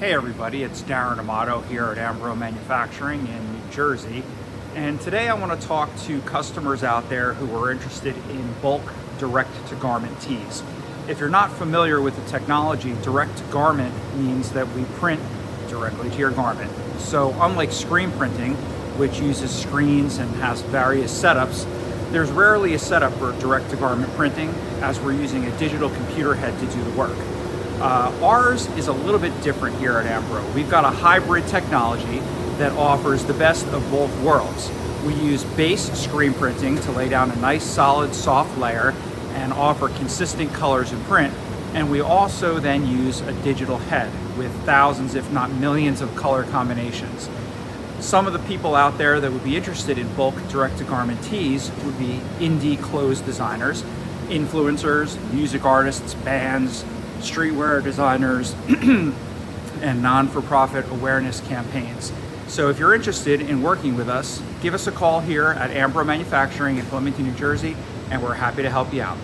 Hey everybody, it's Darren Amato here at AMBRO Manufacturing in New Jersey. And today I want to talk to customers out there who are interested in bulk direct-to-garment tees. If you're not familiar with the technology, direct-to-garment means that we print directly to your garment. So unlike screen printing, which uses screens and has various setups, there's rarely a setup for direct-to-garment printing, as we're using a digital computer head to do the work. Ours is a little bit different here at AMBRO. We've got a hybrid technology that offers the best of both worlds. We use base screen printing to lay down a nice solid soft layer and offer consistent colors in print, and we also then use a digital head with thousands if not millions of color combinations. Some of the people out there that would be interested in bulk direct-to-garment tees would be indie clothes designers, influencers, music artists, bands, streetwear designers, and non-for-profit awareness campaigns. So if you're interested in working with us, give us a call here at AMBRO Manufacturing in Flemington, New Jersey, and we're happy to help you out.